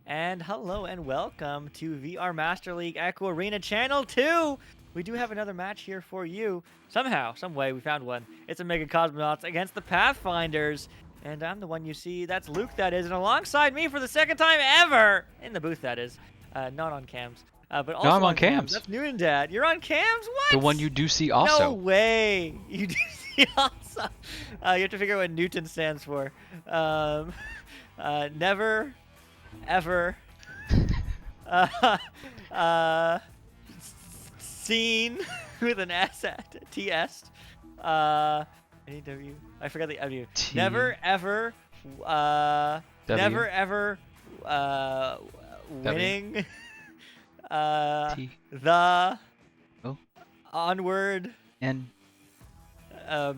And hello and welcome to VR Master League Echo Arena Channel 2! We do have another match here for you. Somehow, some way, we found one. It's a Mega Cosmonauts against the Pathfinders. And I'm the one you see. That's Luke, that is. And alongside me for the second time ever, in the booth, that is. Not on cams. But also No, I'm on cams. That's Noonan Dad. You're on cams? What? The one you do see also. No way. You do see also. You have to figure out what Newton stands for. Never, ever, seen with an S at TS. AW. I forgot the W. T Never, ever, never, ever, winning. T The O onward N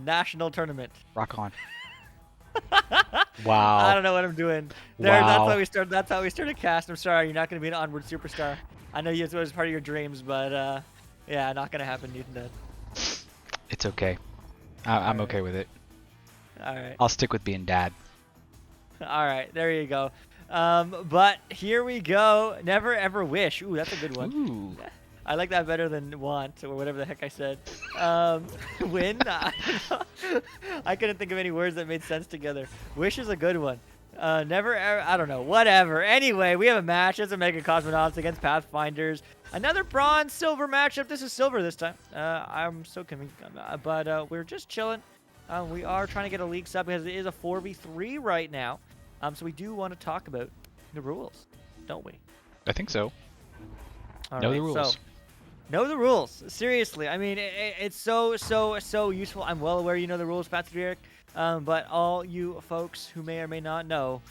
national tournament. rock on. Wow. I don't know what I'm doing. There, Wow. That's how we start. That's how we start a cast. I'm sorry, you're not going to be an onward superstar. I know it was part of your dreams, but yeah, not going to happen, Newton Dad. It's okay. I'm okay with it. All right. I'll stick with being dad. All right, there you go. But here we go. Never ever wish. Ooh, that's a good one. Ooh. I like that better than want or whatever the heck I said. Win? I don't know. I couldn't think of any words that made sense together. Wish is a good one. Never ever, I don't know. Whatever. Anyway, we have a match. It's a Mega Cosmonauts against Pathfinders. Another bronze silver matchup. This is silver this time. I'm so convinced. But we're just chilling. We are trying to get a league sub because it is a 4v3 right now. So we do want to talk about the rules, don't we? I think so. All Know right, the rules. So, know the rules. Seriously, I mean, it's so useful. I'm well aware you know the rules, Patrick. But all you folks who may or may not know,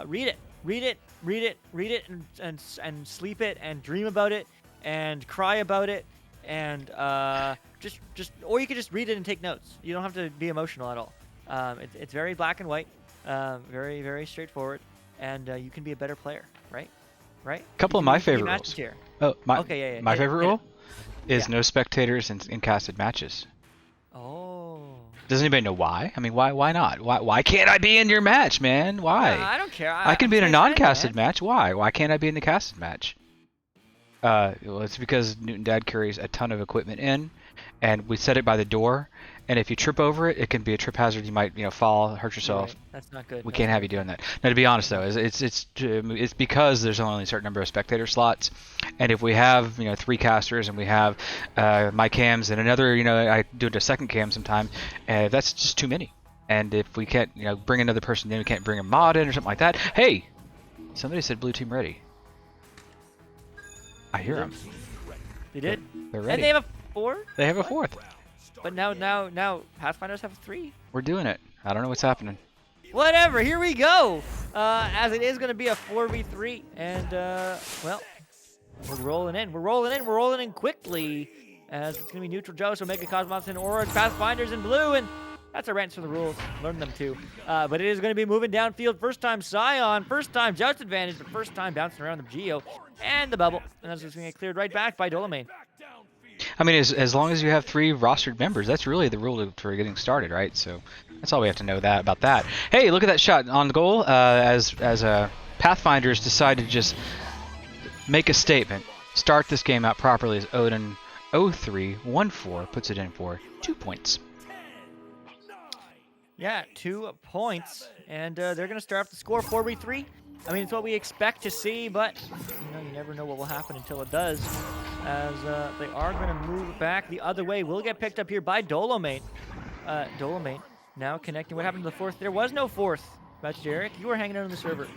read it, and sleep it, and dream about it, and cry about it, and or you could just read it and take notes. You don't have to be emotional at all. It's very black and white, very very straightforward, and you can be a better player, right? Right? Couple of my favorite rules. Here. Oh, Okay, yeah. My favorite rule is Yeah. no spectators in casted matches. Oh. Does anybody know why? I mean, why not? Why can't I be in your match, man? Why? I don't care. I can I'm be in a just saying, non-casted man. match. Why? Why can't I be in the casted match? Well, it's because Newton Dad carries a ton of equipment in, and we set it by the door. And if you trip over it, it can be a trip hazard. You might, fall, hurt yourself. Right. That's not good. We That's can't not have you good. doing that. Now, to be honest though, it's because there's only a certain number of spectator slots, and if we have 3 casters and we have my cams and another, I do it a second cam sometime, that's just too many. And if we can't bring another person in, we can't bring a mod in or something like that. Hey, somebody said blue team ready. I hear them. They did. They're ready. And they have a 4. They have a 4th. But now Pathfinders have 3. We're doing it. I don't know what's happening. Whatever. Here we go. As it is going to be a 4v3, and well, we're rolling in. We're rolling in quickly. As it's going to be Neutral Joe, so Mega Cosmonauts in orange, Pathfinders in blue, and that's a rant for the rules. Learn them too. But it is going to be moving downfield. First time Scion, first time Joust advantage, but first time bouncing around the Geo and the bubble. And that's just going to get cleared right back by Dolomane. I mean, as long as you have 3 rostered members, that's really the rule for getting started, right? So that's all we have to know about that. Hey, look at that shot on goal. As Pathfinders decide to just make a statement, start this game out properly. As Odin 0314 puts it in for 2 points. Yeah, 2 points, and they're going to start off the score 4v3. I mean, it's what we expect to see, but you never know what will happen until it does. As they are going to move back the other way. Will get picked up here by Dolomane. Dolomane now connecting. What happened to the 4th? There was no 4th. That's Derek. You were hanging out on the server.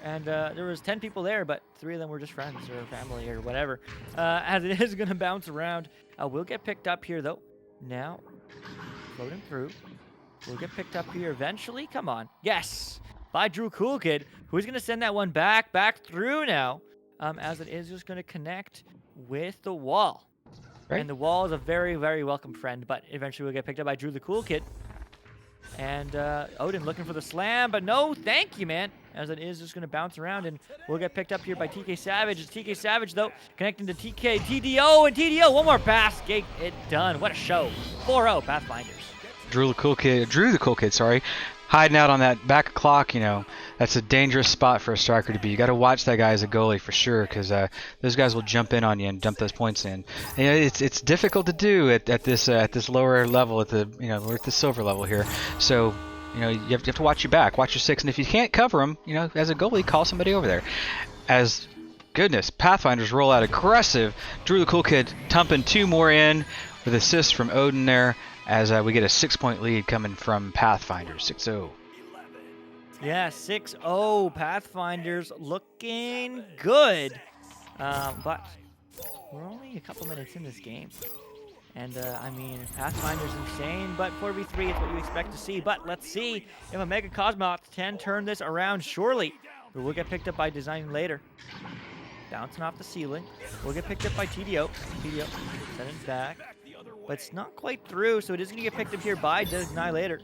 And there was 10 people there, but 3 of them were just friends or family or whatever. As it is going to bounce around. Will get picked up here, though. Now, floating through. Will get picked up here eventually. Come on. Yes! By Drew Cool Kid, who's going to send that one back through now. As it is just going to connect with the wall. Right. And the wall is a very, very welcome friend, but eventually will get picked up by Drew the Cool Kid. And Odin looking for the slam, but no, thank you, man. As it is just going to bounce around, and we'll get picked up here by TK Savage. It's TK Savage, though, connecting to TK, TDO, and TDO. One more pass. Get it done. What a show. 4-0 Pathfinders. Drew the Cool Kid, sorry. Hiding out on that back clock, that's a dangerous spot for a striker to be. You got to watch that guy as a goalie for sure, because those guys will jump in on you and dump those points in. And, it's difficult to do at this lower level, we're at the silver level here. So you have to watch your back, watch your 6, and if you can't cover them, as a goalie, call somebody over there. As goodness, Pathfinders roll out aggressive. Drew the Cool Kid dumping 2 more in with assists from Odin there. As we get a 6-point lead coming from Pathfinders, 6-0. Yeah, 6-0 Pathfinders looking good. But we're only a couple minutes in this game. And, I mean, Pathfinder's insane, but 4v3 is what you expect to see. But let's see if a Mega Cosmonauts can turn this around, surely. But we'll get picked up by Design later. Bouncing off the ceiling. We'll get picked up by TDO. TDO, send it back. But it's not quite through, so it is going to get picked up here by Design later.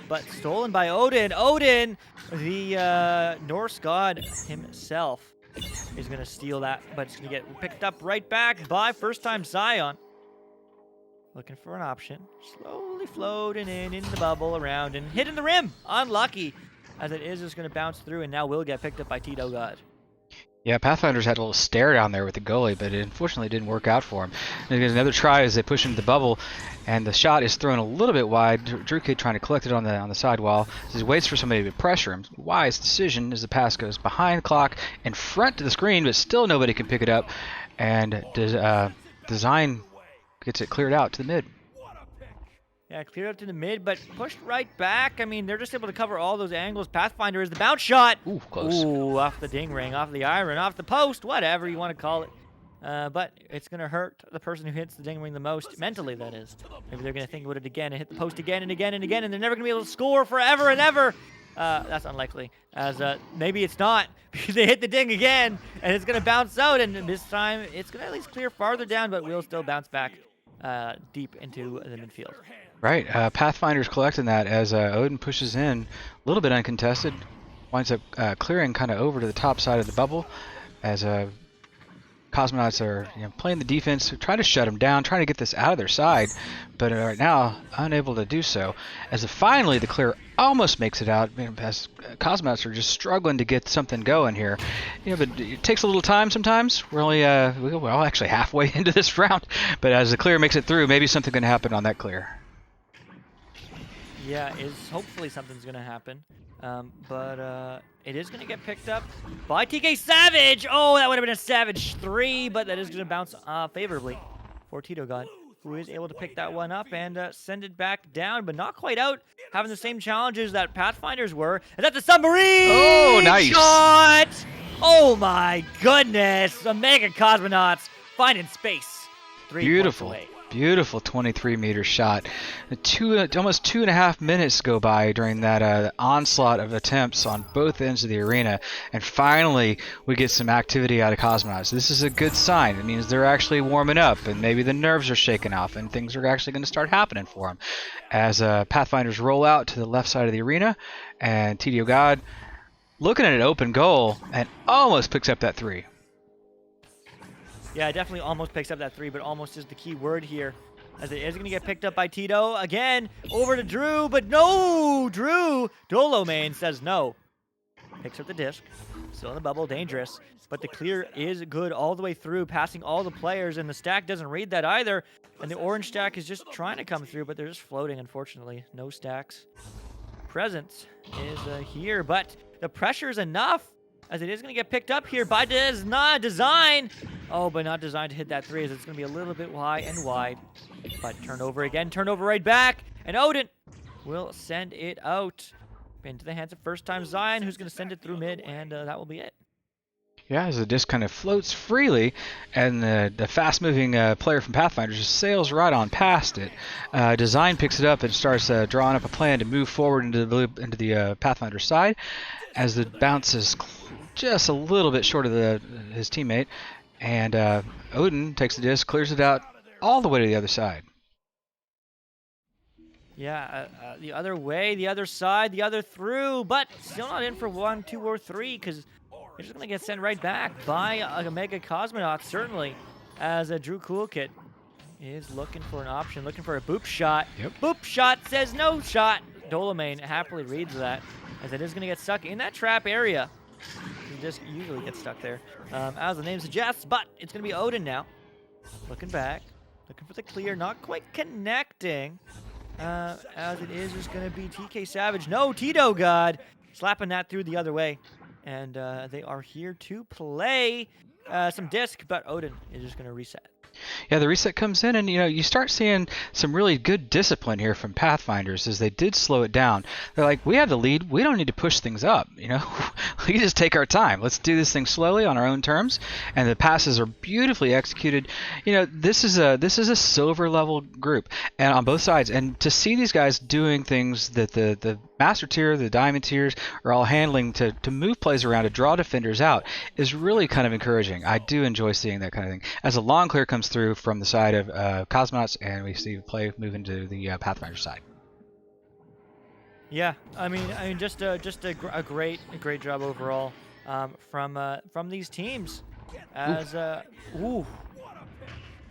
But stolen by Odin. Odin, the Norse god himself, is going to steal that. But it's going to get picked up right back by first-time Scion. Looking for an option. Slowly floating in the bubble around and hitting the rim. Unlucky. As it is just going to bounce through and now will get picked up by Tito God. Yeah, Pathfinders had a little stare down there with the goalie, but it unfortunately didn't work out for him. And there's another try as they push into the bubble, and the shot is thrown a little bit wide. Drew Kid trying to collect it on the sidewall. So he waits for somebody to pressure him. Wise decision as the pass goes behind the clock in front to the screen, but still nobody can pick it up. And Design gets it cleared out to the mid. Yeah, cleared up to the mid, but pushed right back. I mean, they're just able to cover all those angles. Pathfinder is the bounce shot. Ooh, close. Ooh, off the ding ring, off the iron, off the post, whatever you want to call it. But it's going to hurt the person who hits the ding ring the most, mentally, that is. Maybe they're going to think about it again and hit the post again and again and again, and they're never going to be able to score forever and ever. That's unlikely, as maybe it's not, because they hit the ding again, and it's going to bounce out, and this time it's going to at least clear farther down, but will still bounce back deep into the midfield. Right, Pathfinder's collecting that as Odin pushes in, a little bit uncontested, winds up clearing kind of over to the top side of the bubble, as Cosmonauts are playing the defense, trying to shut them down, trying to get this out of their side, but right now unable to do so. As finally the clear almost makes it out, as Cosmonauts are just struggling to get something going here. But it takes a little time sometimes. We're only we're actually halfway into this round, but as the clear makes it through, maybe something can happen on that clear. Yeah, hopefully something's going to happen. But it is going to get picked up by TK Savage. Oh, that would have been a Savage 3, but that is going to bounce favorably for Tito God, who is able to pick that one up and send it back down, but not quite out, having the same challenges that Pathfinders were. And that's a submarine Oh, nice shot! Oh my goodness! The Mega Cosmonauts finding space. 3 Beautiful. points away. Beautiful 23-meter shot. Almost 2.5 minutes go by during that onslaught of attempts on both ends of the arena, and finally we get some activity out of Cosmonauts. This is a good sign. It means they're actually warming up, and maybe the nerves are shaking off, and things are actually going to start happening for them. As Pathfinders roll out to the left side of the arena, and TDO God looking at an open goal and almost picks up that 3. Yeah, definitely almost picks up that 3, but almost is the key word here, as it is going to get picked up by Tito. Again, over to Drew, but no! Drew! Dolomane says no. Picks up the disc. Still in the bubble, dangerous. But the clear is good all the way through, passing all the players, and the stack doesn't read that either. And the orange stack is just trying to come through, but they're just floating, unfortunately. No stacks. Presence is here, but the pressure is enough, as it is going to get picked up here by Design. Oh, but not designed to hit that 3, as it's going to be a little bit high and wide. But turnover again, turnover right back. And Odin will send it out into the hands of first-time Zion, who's going to send it through mid, and that will be it. Yeah, as the disc kind of floats freely, and the fast-moving player from Pathfinder just sails right on past it. Design picks it up and starts drawing up a plan to move forward into the Pathfinder side, as the bounce is just a little bit short of his teammate, and Odin takes the disc, clears it out all the way to the other side. Yeah, the other way, the other side, the other through, but still not in for 1, 2, or 3, because they're just going to get sent right back by a Mega Cosmonaut, certainly, as a Drew Coolkit is looking for an option, looking for a boop shot. Yep. Boop shot says no shot. Dolomane happily reads that, as it is going to get stuck in that trap area. The disc usually gets stuck there, as the name suggests, but it's going to be Odin now. Looking back, looking for the clear, not quite connecting, as it is just going to be TK Savage. No, Tito God, slapping that through the other way. And they are here to play some disc, but Odin is just going to reset. Yeah, the reset comes in, and you start seeing some really good discipline here from Pathfinders, as they did slow it down. They're like, we have the lead, we don't need to push things up, we just take our time. Let's do this thing slowly on our own terms, and the passes are beautifully executed. This is a silver level group, and on both sides, and to see these guys doing things that the master tier, the diamond tiers are all handling to move plays around, to draw defenders out, is really kind of encouraging. I do enjoy seeing that kind of thing. As a long clear comes through from the side of Cosmonauts, and we see the play move into the Pathfinder side. Yeah, I mean, just a great job overall from these teams. As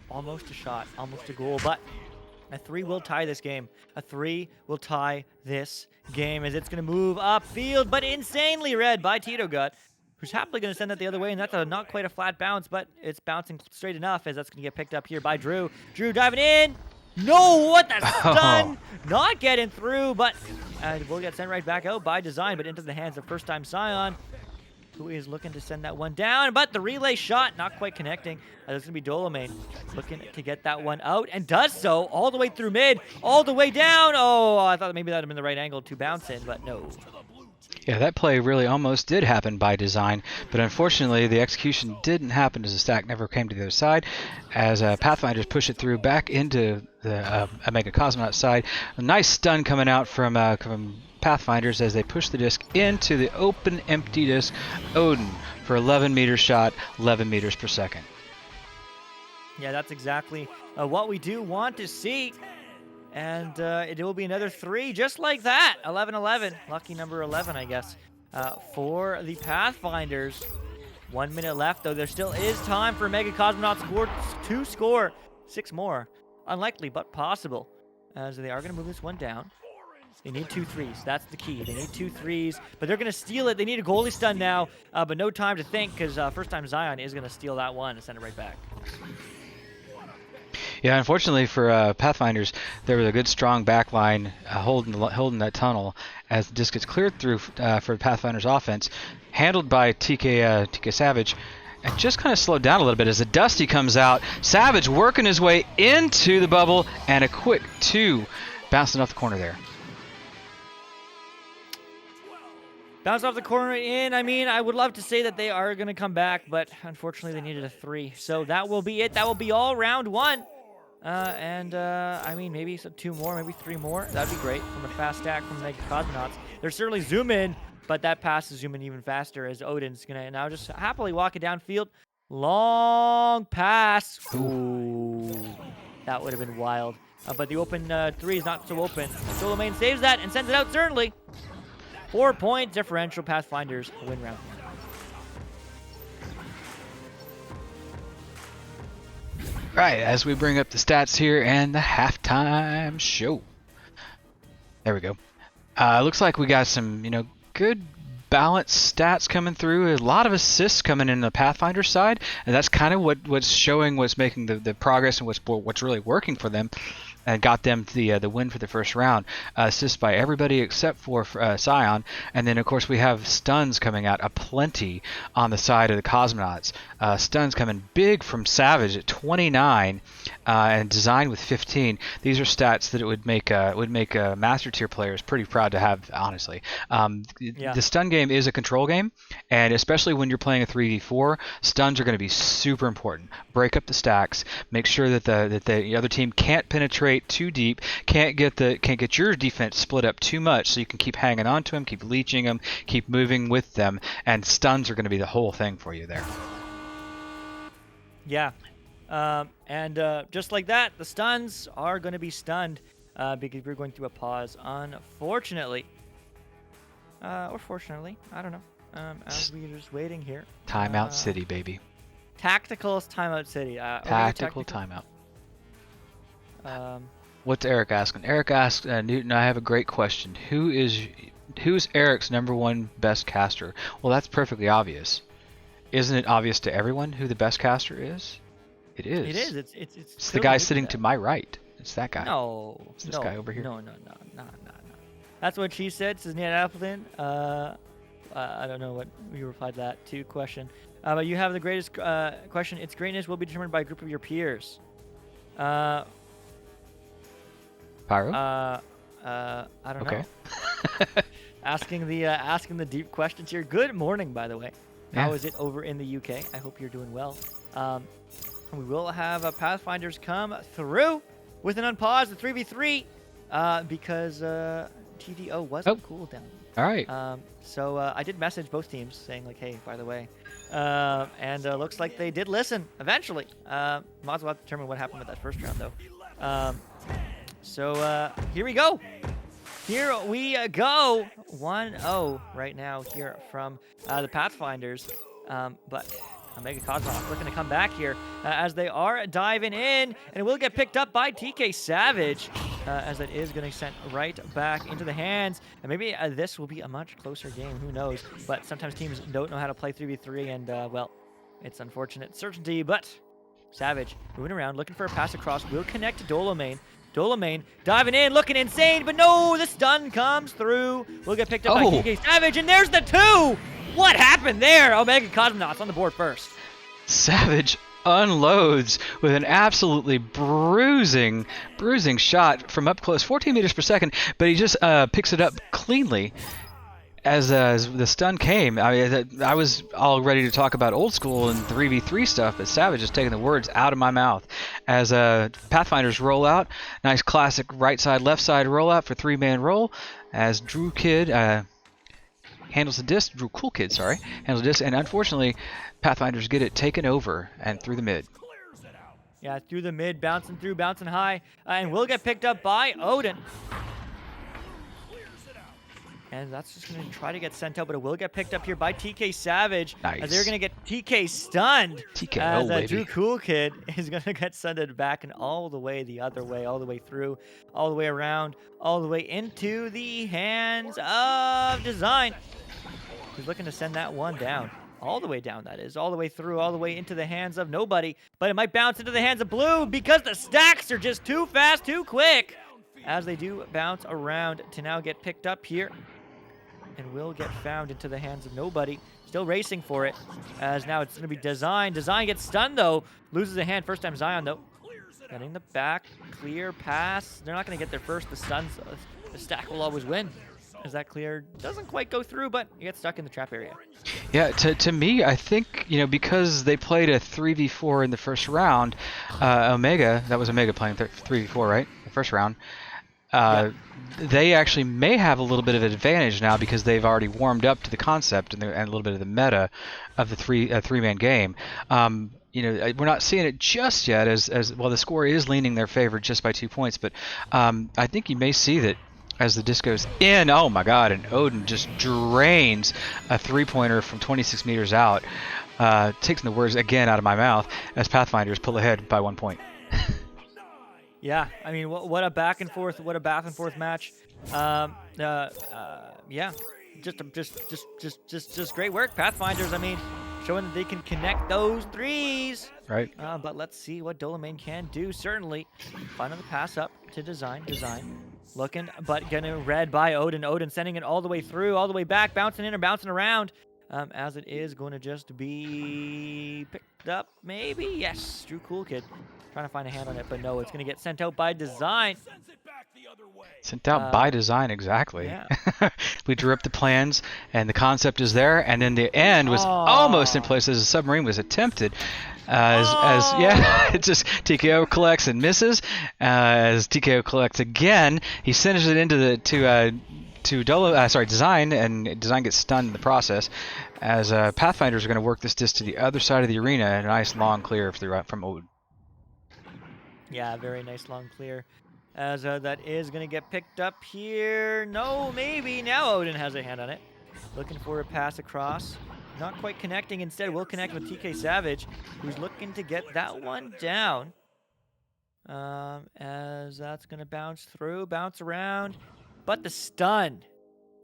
almost a shot, almost a goal, but a 3 will tie this game. A 3 will tie this game, as it's going to move upfield, but insanely read by Tito Gut, who's happily going to send that the other way, and that's not quite a flat bounce, but it's bouncing straight enough, as that's going to get picked up here by Drew. Drew diving in. No, what the stun! Not getting through, but we'll get sent right back out by Design, but into the hands of first-time Scion. who is looking to send that one down, but the relay shot not quite connecting. There's going to be Dolomane looking to get that one out, and does so all the way through mid, all the way down. Oh, I thought maybe that would have been the right angle to bounce in, but no. Yeah, that play really almost did happen by design, but unfortunately the execution didn't happen as the stack never came to the other side, as Pathfinders push it through back into the Omega Cosmonaut side. A nice stun coming out from Pathfinders as they push the disc into the open empty disc Odin for 11 meter shot, 11 meters per second. Yeah, that's exactly what we do want to see. And it will be another 3 just like that. 11-11. Lucky number 11, I guess, for the Pathfinders. 1 minute left, though. There still is time for Mega Cosmonauts to score 6 more. Unlikely, but possible, as they are going to move this one down. They need 2 threes. That's the key. They need 2 threes, but they're going to steal it. They need a goalie stun now, but no time to think, because first time Zion is going to steal that one and send it right back. Yeah, unfortunately for Pathfinders, there was a good strong back line holding that tunnel as the disc gets cleared through for Pathfinders offense, handled by TK Savage, and just kind of slowed down a little bit as the Dusty comes out. Savage working his way into the bubble, and a quick 2 bouncing off the corner there. Bounce off the corner in. I mean, I would love to say that they are going to come back, but unfortunately they needed a 3. So that will be it. That will be all round 1. I mean, maybe 2 more, maybe 3 more. That'd be great from a fast stack from the Cosmonauts. They're certainly zoom in, but that pass is zooming even faster as Odin's going to now just happily walk it downfield. Long pass. Ooh, that would have been wild. But the open 3 is not so open. Dolomane saves that and sends it out certainly. 4-point differential. Pathfinders win round 1. Right, as we bring up the stats here and the halftime show. There we go. Looks like we got some, good balanced stats coming through. A lot of assists coming in the Pathfinder side, and that's kind of what's showing, what's making the progress and what's really working for them. And got them the win for the first round. Assists by everybody except for Scion. And then, of course, we have stuns coming out aplenty on the side of the Cosmonauts. Stuns coming big from Savage at 29 and Design with 15. These are stats that it would make Master Tier players pretty proud to have, honestly. Yeah. The stun game is a control game, and especially when you're playing a 3v4, stuns are going to be super important. Break up the stacks. Make sure that the other team can't penetrate too deep, can't get your defense split up too much, so you can keep hanging on to them, keep leeching them, keep moving with them, and stuns are going to be the whole thing for you there. Yeah, just like that, the stuns are going to be stunned because we're going through a pause, unfortunately. Or fortunately, I don't know. As we're just waiting here. Timeout City, baby. Tactical's Timeout City. Tactical timeout. What's Eric asking? Eric asks, Newton, I have a great question. Who's Eric's #1 best caster? Well, that's perfectly obvious. Isn't it obvious to everyone who the best caster is? It is. It is. It's the guy sitting to my right. It's that guy. No. It's this guy over here. No. That's what she said, says Nate Appleton. I don't know what you replied to that to question. But you have the greatest question. Its greatness will be determined by a group of your peers. Pyro? I don't know. Asking the deep questions here. Good morning, by the way. Yeah. How is it over in the UK? I hope you're doing well. We will have Pathfinders come through with an unpause, the 3v3, because TDO wasn't cool down. All right. So I did message both teams saying, like, hey, by the way. And looks like they did listen eventually. Might as well have to determine what happened with that first round, though. So here we go. Here we go. 1-0 right now here from the Pathfinders. But Omega Cosmonaut looking to come back here as they are diving in. And it will get picked up by TK Savage as it is going to send right back into the hands. And maybe this will be a much closer game. Who knows? But sometimes teams don't know how to play 3v3. And, well, it's unfortunate certainty. But Savage moving around, looking for a pass across. Will connect to Dolomane. Dolomane diving in, looking insane, but no, the stun comes through. Will get picked up by TK Savage, and there's the 2! What happened? happened there? Omega Cosmonauts on the board first. Savage unloads with an absolutely bruising shot from up close, 14 meters per second, but he just picks it up cleanly as the stun came. I was all ready to talk about old school and 3v3 stuff, but Savage is taking the words out of my mouth as Pathfinders roll out. Nice classic right side, left side rollout for 3-man roll as Drew Kid handles the disc. Drew Cool Kid, sorry, handles the disc, and unfortunately, Pathfinders get it taken over and through the mid. Yeah, through the mid, bouncing through, bouncing high, and will get picked up by Odin. And that's just going to try to get sent out, but it will get picked up here by TK Savage. Nice. As they're going to get TK stunned. TKO, baby. Drew Cool Kid is going to get sent back and all the way the other way, all the way through, all the way around, all the way into the hands of Design. He's looking to send that one down. All the way down, that is. All the way through, all the way into the hands of nobody. But it might bounce into the hands of Blue because the stacks are just too fast, too quick. As they do bounce around to now get picked up here. And will get found into the hands of nobody. Still racing for it. As now it's going to be Design. Design gets stunned, though. Loses a hand. First time Zion, though. Getting the back. Clear pass. They're not going to get there first. The stuns. The stack will always win. As that clear doesn't quite go through, but you get stuck in the trap area. Yeah, to me, I think, because they played a 3v4 in the first round, Omega, that was Omega playing 3v4, right? The first round. They actually may have a little bit of an advantage now because they've already warmed up to the concept and a little bit of the meta of the three-man game. We're not seeing it just yet as well. The score is leaning their favor just by 2 points, but I think you may see that as the disc goes in. Oh my God! And Odin just drains a three-pointer from 26 meters out, taking the words again out of my mouth as Pathfinders pull ahead by 1 point. Yeah, I mean, what a back and forth match. Yeah, just great work, Pathfinders. I mean, showing that they can connect those threes. Right. But let's see what Dolomane can do. Certainly, finding the pass up to Design. Looking, but getting read by Odin. Odin sending it all the way through, all the way back, bouncing in or bouncing around. As it is going to just be picked up, maybe? Yes, Drew Cool Kid. Trying to find a hand on it, but no, it's going to get sent out by Design. Sent out by Design, exactly. Yeah. We drew up the plans, and the concept is there, and then the end was almost in place as a submarine was attempted. It just TKO collects and misses. As TKO collects again, he sends it into the Design, and Design gets stunned in the process. As Pathfinders are going to work this disc to the other side of the arena, and a nice long clear from Odin. Yeah, very nice long clear. As that is going to get picked up here. No, maybe. Now Odin has a hand on it. Looking for a pass across. Not quite connecting. Instead, will connect with TK Savage, who's looking to get that one down. As that's going to bounce through, bounce around. But the stun.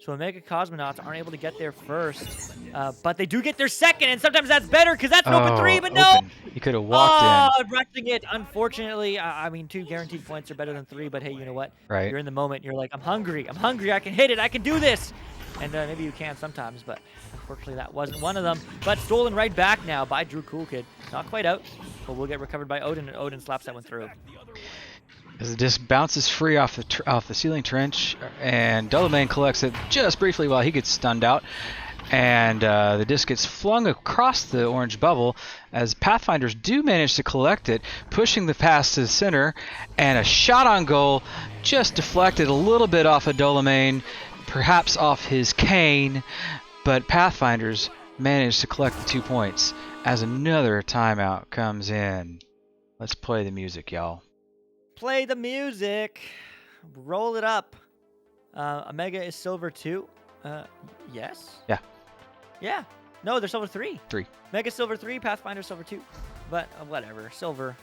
So Omega Cosmonauts aren't able to get there first. But they do get their second, and sometimes that's better because that's an open three, but no! He could have walked in. Rushing it. Unfortunately, I mean, 2 guaranteed points are better than 3, but hey, you know what? Right. You're in the moment. You're like, I'm hungry, I can hit it, I can do this! And maybe you can sometimes, but unfortunately that wasn't one of them. But stolen right back now by Drew Cool Kid. Not quite out, but will get recovered by Odin, and Odin slaps that one through. As the disc bounces free off the ceiling trench, and Dolomane collects it just briefly while he gets stunned out, and the disc gets flung across the orange bubble as Pathfinders do manage to collect it, pushing the pass to the center, and a shot on goal just deflected a little bit off of Dolomane, perhaps off his cane, but Pathfinders managed to collect the 2 points as another timeout comes in. Let's play the music, y'all. Play the music. Roll it up. Omega is silver 2. Yes? Yeah. Yeah. No, they're silver 3. 3. Mega silver 3, Pathfinder silver 2. But whatever. Silver.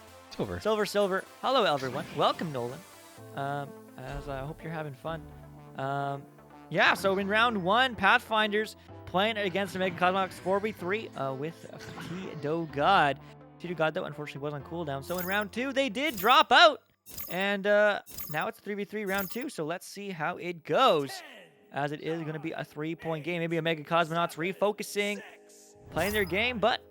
Silver. Hello, everyone. Welcome, Nolan. As I hope you're having fun. Yeah, so in round 1, Pathfinders playing against Omega Cosmonauts 4v3 with T-Do God. T-Do God, though, unfortunately was on cooldown. So in round 2, they did drop out. And now it's 3v3 round 2, so let's see how it goes. As it is going to be a 3-point game. Maybe Omega Cosmonauts refocusing. playing their game, but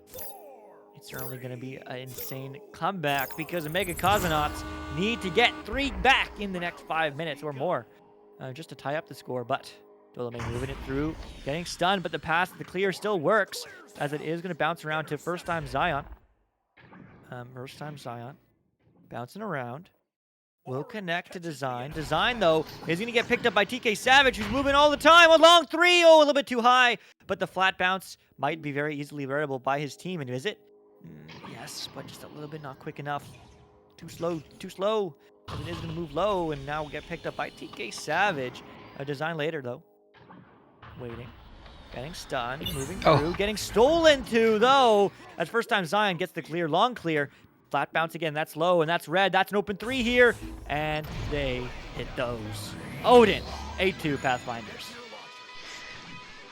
it's certainly going to be an insane comeback because the Mega Cosmonauts need to get 3 back in the next 5 minutes or more just to tie up the score. But Dolomay moving it through, getting stunned, but the pass, the clear still works as it is going to bounce around to first time Zion. First time Zion bouncing around. Will connect to Design. Design, though, is going to get picked up by TK Savage, who's moving all the time. A long 3. Oh, a little bit too high. But the flat bounce might be very easily variable by his team. And is it? Yes, but just a little bit not quick enough. Too slow. Too slow. As it is going to move low and now get picked up by TK Savage. A Design later, though. Waiting. Getting stunned. Moving through. Getting stolen to, though. As first time Zion gets the clear. Long clear. Flat bounce again, that's low, and that's red. That's an open 3 here, and they hit those. Odin, 8-2 Pathfinders.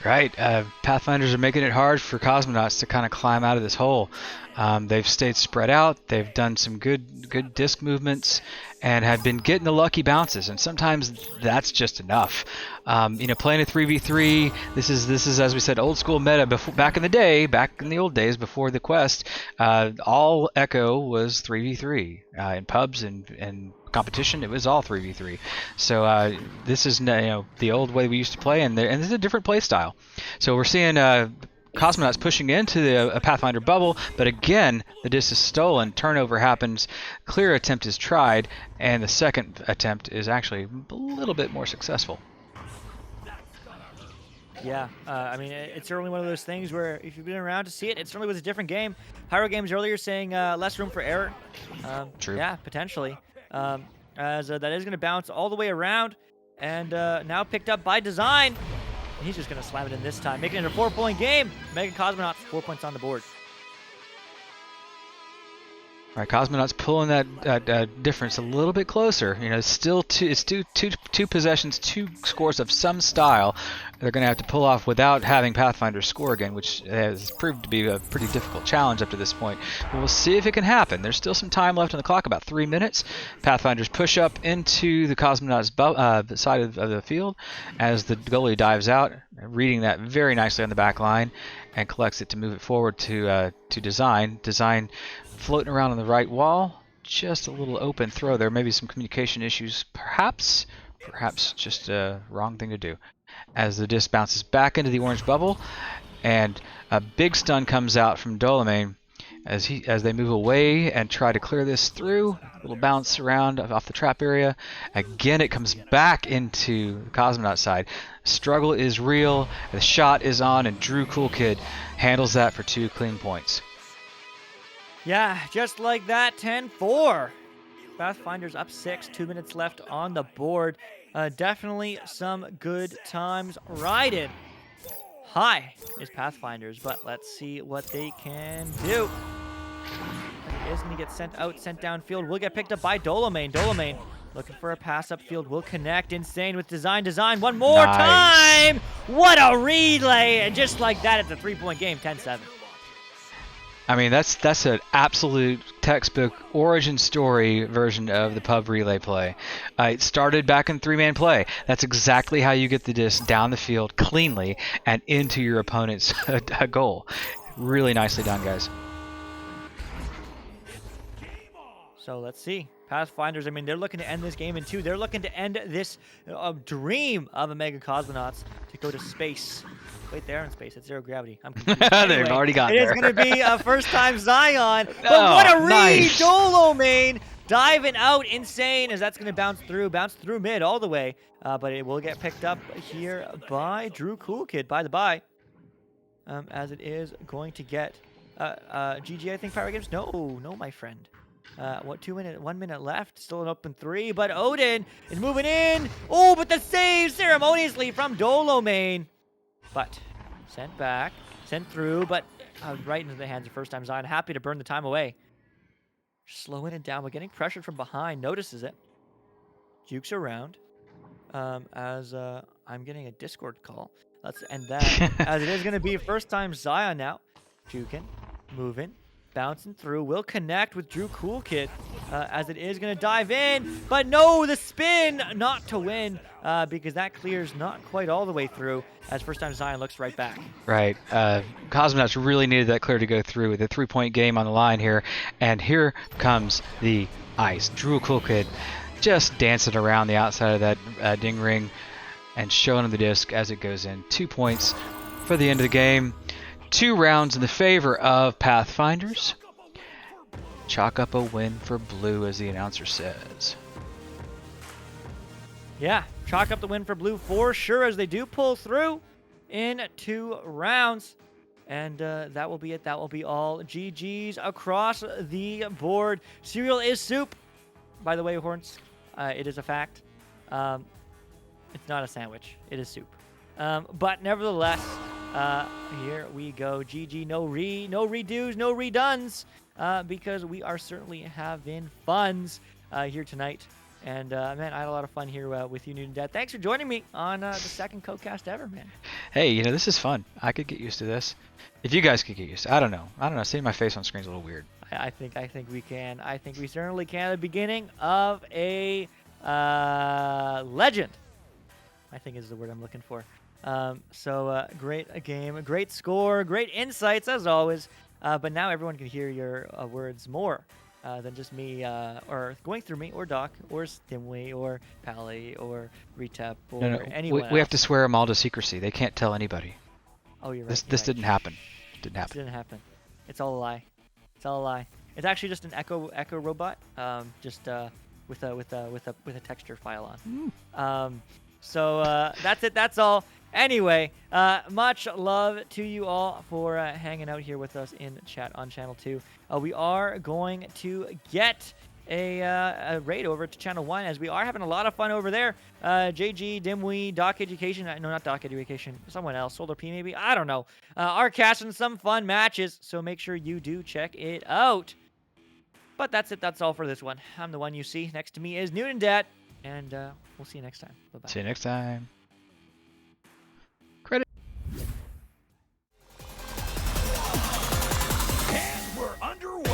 Right, Pathfinders are making it hard for Cosmonauts to kind of climb out of this hole. They've stayed spread out, they've done some good disc movements, and have been getting the lucky bounces, and sometimes that's just enough. Playing a 3v3, this is as we said, old school meta. Back in the old days before the quest, all Echo was 3v3 in pubs and competition. It was all 3v3. So this is the old way we used to play, and this is a different play style. So we're seeing Cosmonauts pushing into the Pathfinder bubble, but again, the disc is stolen. Turnover happens. Clear attempt is tried, and the second attempt is actually a little bit more successful. Yeah, it's certainly one of those things where if you've been around to see it, it certainly was a different game. Pyro Games earlier saying less room for error. True. Yeah, potentially. As that is going to bounce all the way around, and now picked up by Design. And he's just going to slam it in this time, making it a 4-point game. Mega Cosmonauts, 4 points on the board. All right, Cosmonauts pulling that difference a little bit closer. Still two possessions, 2 scores of some style. They're going to have to pull off without having Pathfinder score again, which has proved to be a pretty difficult challenge up to this point. But we'll see if it can happen. There's still some time left on the clock, about 3 minutes. Pathfinders push up into the Cosmonauts' side of the field as the goalie dives out, reading that very nicely on the back line, and collects it to move it forward to Design. Design floating around on the right wall. Just a little open throw there. Maybe some communication issues, perhaps just a wrong thing to do. As the disc bounces back into the orange bubble, and a big stun comes out from Dolomay as they move away and try to clear this through. A little bounce around off the trap area. Again, it comes back into the Cosmonaut side. Struggle is real. The shot is on, and Drew Coolkid handles that for 2 clean points. Yeah, just like that, 10-4. Pathfinders up 6, 2 minutes left on the board. Definitely some good times riding. High is Pathfinders, but let's see what they can do. It is going to get sent downfield. Will get picked up by Dolomay. Dolomay looking for a pass upfield. Will connect. Insane with Design. One more time. What a relay. And just like that, it's a 3-point game, 10-7. I mean, that's an absolute textbook origin story version of the pub relay play. It started back in 3-man play. That's exactly how you get the disc down the field cleanly and into your opponent's goal. Really nicely done, guys. So let's see. Pathfinders, they're looking to end this game in 2. They're looking to end this dream of a Mega Cosmonauts to go to space. Wait, they're in space. It's 0 gravity. I'm confused. Anyway, They've already got there. It is going to be a first-time Zion. But what a read! Nice. Dolomay diving out. Insane, as that's going to bounce through mid all the way. But it will get picked up here by Drew Coolkid, by the by. As it is going to get GG, I think, Pyro Games. No, my friend. 1 minute left. Still an open 3, but Odin is moving in. Oh, but the save ceremoniously from Dolomay. But sent through, but right into the hands of first-time Zion. Happy to burn the time away. Slowing it down, but getting pressured from behind. Notices it. Jukes around. As I'm getting a Discord call. Let's end that. As it is going to be first-time Zion now. Juking, moving, bouncing through. Will connect with Drew Coolkid. as it is going to dive in. But no, the spin, not to win, because that clears not quite all the way through, as first time Zion looks right back. Right. Cosmonauts really needed that clear to go through with a 3-point game on the line here. And here comes the ice. Drew Cool Kid just dancing around the outside of that ding ring and showing him the disc as it goes in. 2 points for the end of the game. 2 rounds in the favor of Pathfinders. Chalk up a win for blue, as the announcer says. Yeah, chalk up the win for blue for sure, as they do pull through in 2 rounds. And that will be it. That will be all. GG's across the board. Cereal is soup. By the way, Horns, it is a fact. It's not a sandwich. It is soup. But nevertheless, here we go. GG, no redos, no redones, because we are certainly having funs here tonight. And, man, I had a lot of fun here with you, Newton Dad. Thanks for joining me on the second CodeCast ever, man. Hey, this is fun. I could get used to this. If you guys could get used to it. I don't know. Seeing my face on screen is a little weird. I think we can. I think we certainly can. The beginning of a legend, I think is the word I'm looking for. So great game, great score, great insights as always. But now everyone can hear your words more than just me, or going through me, or Doc, or Stimway, or Pally, or Retep, or anyone. We have to swear them all to secrecy. They can't tell anybody. Oh, you're right. This didn't happen. Didn't happen. It didn't happen. It's all a lie. It's all a lie. It's actually just an echo robot, just with a texture file on. So that's it. That's all. Anyway, much love to you all for hanging out here with us in chat on Channel 2. We are going to get a raid over to Channel 1, as we are having a lot of fun over there. JG, Dimwee, Doc Education. No, not Doc Education. Someone else. Solar P maybe. I don't know. Are casting some fun matches, so make sure you do check it out. But that's it. That's all for this one. I'm the one you see. Next to me is Newton Dad. And we'll see you next time. Bye-bye. See you next time. And we're underway.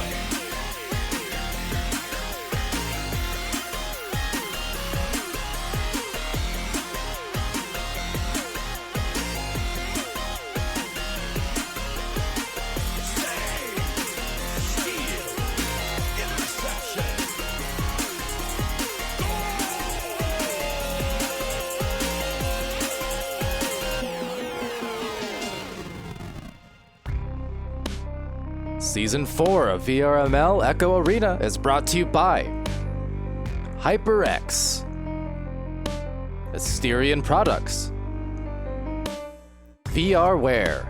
Season 4 of VRML Echo Arena is brought to you by HyperX, Asterion Products, VRware,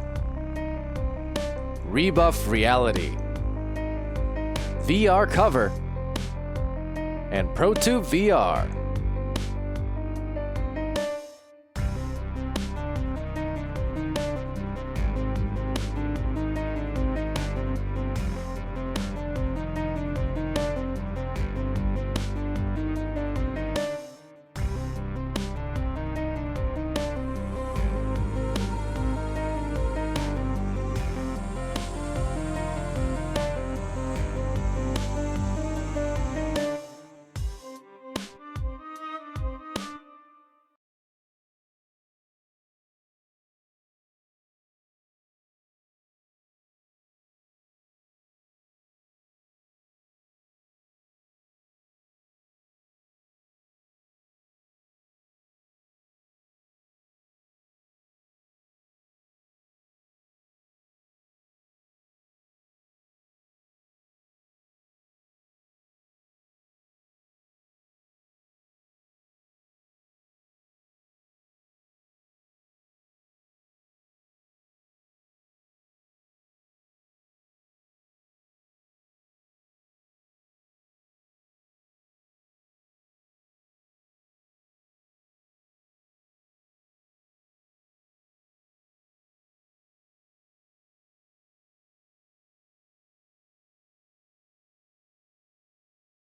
Rebuff Reality, VR Cover, and ProTube VR.